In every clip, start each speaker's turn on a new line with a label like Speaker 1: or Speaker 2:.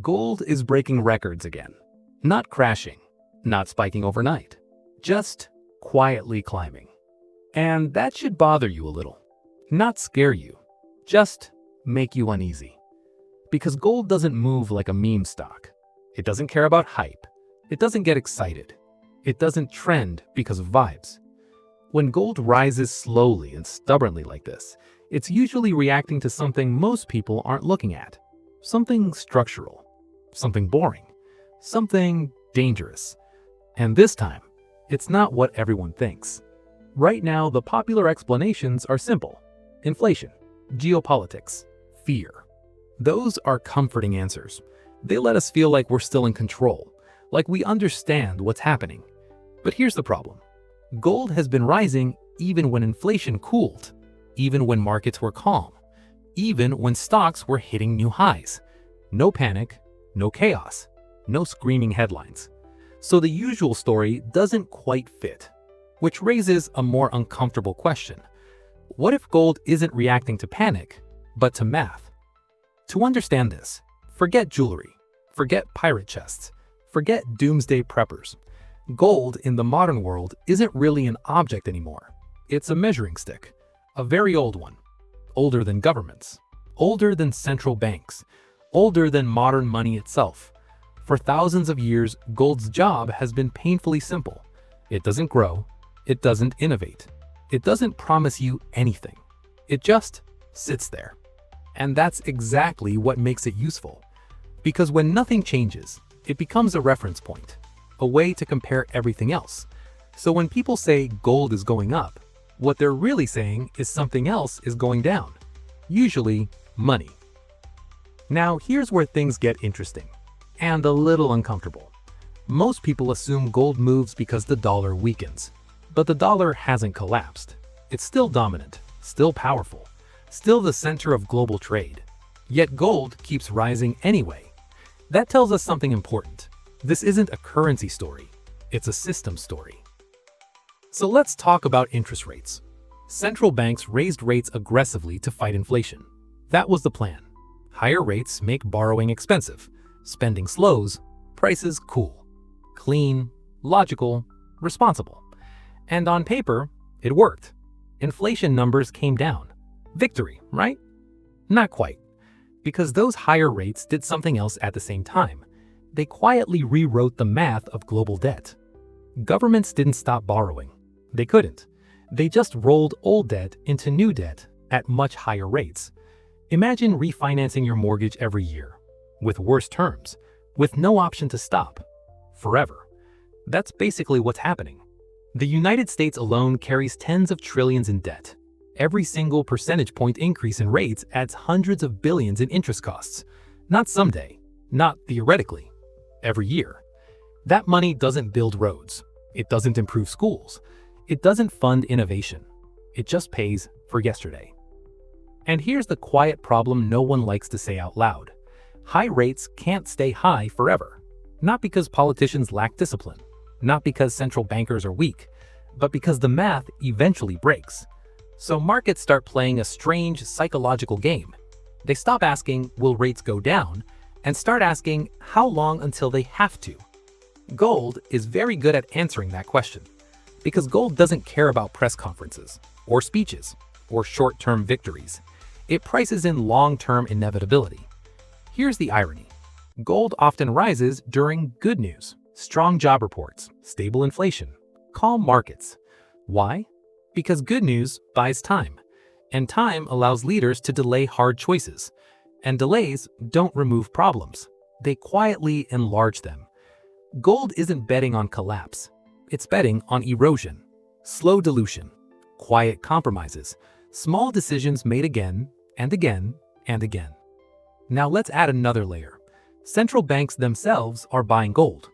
Speaker 1: Gold is breaking records again. Not crashing, not spiking overnight, just quietly climbing. And that should bother you a little. Not scare you, just make you uneasy. Because gold doesn't move like a meme stock. It doesn't care about hype. It doesn't get excited. It doesn't trend because of vibes. When gold rises slowly and stubbornly like this, it's usually reacting to something most people aren't looking at. Something structural, something boring, something dangerous. And this time, it's not what everyone thinks. Right now, the popular explanations are simple. Inflation, geopolitics, fear. Those are comforting answers. They let us feel like we're still in control, like we understand what's happening. But here's the problem. Gold has been rising even when inflation cooled, even when markets were calm, even when stocks were hitting new highs. No panic, no chaos, no screaming headlines. So the usual story doesn't quite fit, which raises a more uncomfortable question. What if gold isn't reacting to panic, but to math? To understand this, forget jewelry, forget pirate chests, forget doomsday preppers. Gold in the modern world isn't really an object anymore. It's a measuring stick, a very old one, older than governments, older than central banks, older than modern money itself. For thousands of years, gold's job has been painfully simple. It doesn't grow, it doesn't innovate, it doesn't promise you anything. It just sits there. And that's exactly what makes it useful. Because when nothing changes, it becomes a reference point, a way to compare everything else. So when people say gold is going up, what they're really saying is something else is going down. Usually, money. Now, here's where things get interesting and a little uncomfortable. Most people assume gold moves because the dollar weakens. But the dollar hasn't collapsed. It's still dominant, still powerful, still the center of global trade. Yet gold keeps rising anyway. That tells us something important. This isn't a currency story, it's a system story. So let's talk about interest rates. Central banks raised rates aggressively to fight inflation. That was the plan. Higher rates make borrowing expensive, spending slows, prices cool. Clean, logical, responsible. And on paper, it worked. Inflation numbers came down. Victory, right? Not quite. Because those higher rates did something else at the same time. They quietly rewrote the math of global debt. Governments didn't stop borrowing. They couldn't. They just rolled old debt into new debt at much higher rates. Imagine refinancing your mortgage every year, with worse terms, with no option to stop. Forever. That's basically what's happening. The United States alone carries tens of trillions in debt. Every single percentage point increase in rates adds hundreds of billions in interest costs. Not someday, not theoretically, every year. That money doesn't build roads. It doesn't improve schools. It doesn't fund innovation. It just pays for yesterday. And here's the quiet problem no one likes to say out loud. High rates can't stay high forever. Not because politicians lack discipline, not because central bankers are weak, but because the math eventually breaks. So markets start playing a strange psychological game. They stop asking, will rates go down, and start asking, how long until they have to? Gold is very good at answering that question, because gold doesn't care about press conferences, or speeches, or short-term victories. It prices in long-term inevitability. Here's the irony. Gold often rises during good news, strong job reports, stable inflation, calm markets. Why? Because good news buys time, and time allows leaders to delay hard choices. And delays don't remove problems. They quietly enlarge them. Gold isn't betting on collapse. It's betting on erosion, slow dilution, quiet compromises, small decisions made again and again and again. Now let's add another layer. Central banks themselves are buying gold.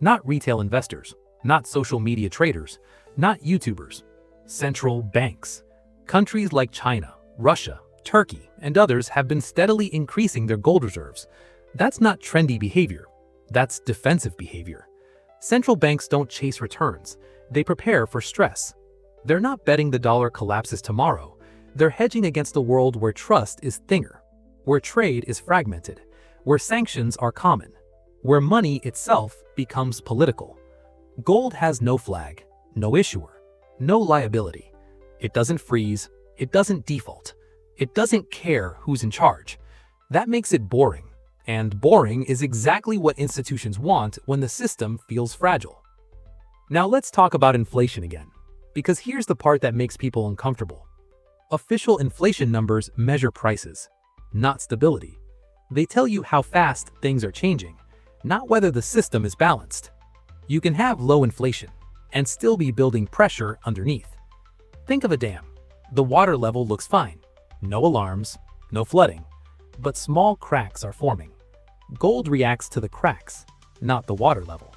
Speaker 1: Not retail investors, not social media traders, not YouTubers. Central banks. Countries like China, Russia, Turkey, and others have been steadily increasing their gold reserves. That's not trendy behavior. That's defensive behavior. Central banks don't chase returns. They prepare for stress. They're not betting the dollar collapses tomorrow. They're hedging against a world where trust is thinner, where trade is fragmented, where sanctions are common, where money itself becomes political. Gold has no flag, no issuer, no liability. It doesn't freeze, it doesn't default, it doesn't care who's in charge. That makes it boring, and boring is exactly what institutions want when the system feels fragile. Now let's talk about inflation again, because here's the part that makes people uncomfortable. Official inflation numbers measure prices, not stability. They tell you how fast things are changing, not whether the system is balanced. You can have low inflation and still be building pressure underneath. Think of a dam. The water level looks fine. No alarms, no flooding, but small cracks are forming. Gold reacts to the cracks, not the water level.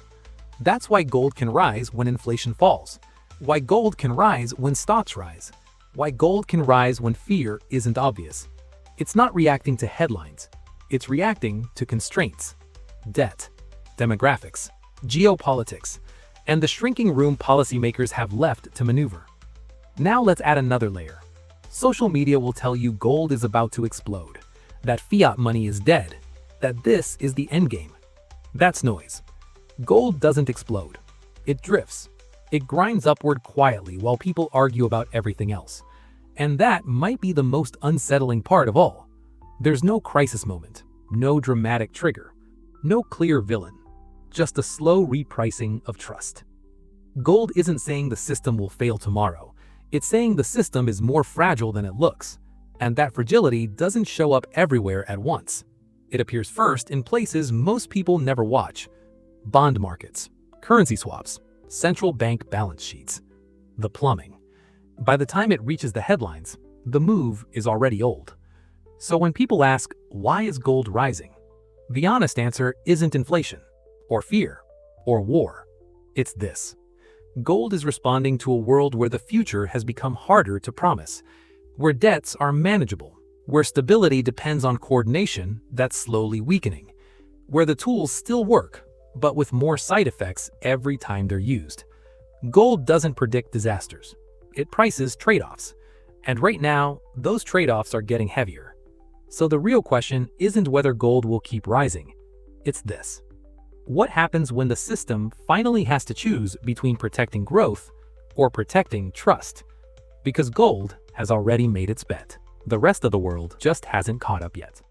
Speaker 1: That's why gold can rise when inflation falls. Why gold can rise when stocks rise. Why gold can rise when fear isn't obvious. It's not reacting to headlines. It's reacting to constraints. Debt, demographics, geopolitics, and the shrinking room policymakers have left to maneuver. Now let's add another layer. Social media will tell you gold is about to explode, that fiat money is dead, that this is the endgame. That's noise. Gold doesn't explode. It drifts. It grinds upward quietly while people argue about everything else. And that might be the most unsettling part of all. There's no crisis moment, no dramatic trigger, no clear villain, just a slow repricing of trust. Gold isn't saying the system will fail tomorrow. It's saying the system is more fragile than it looks, and that fragility doesn't show up everywhere at once. It appears first in places most people never watch: bond markets, currency swaps, central bank balance sheets. The plumbing. By the time it reaches the headlines, the move is already old. So when people ask, why is gold rising? The honest answer isn't inflation, or fear, or war. It's this. Gold is responding to a world where the future has become harder to promise, where debts are manageable, where stability depends on coordination that's slowly weakening, where the tools still work, but with more side effects every time they're used. Gold doesn't predict disasters. It prices trade-offs. And right now, those trade-offs are getting heavier. So the real question isn't whether gold will keep rising. It's this. What happens when the system finally has to choose between protecting growth or protecting trust? Because gold has already made its bet. The rest of the world just hasn't caught up yet.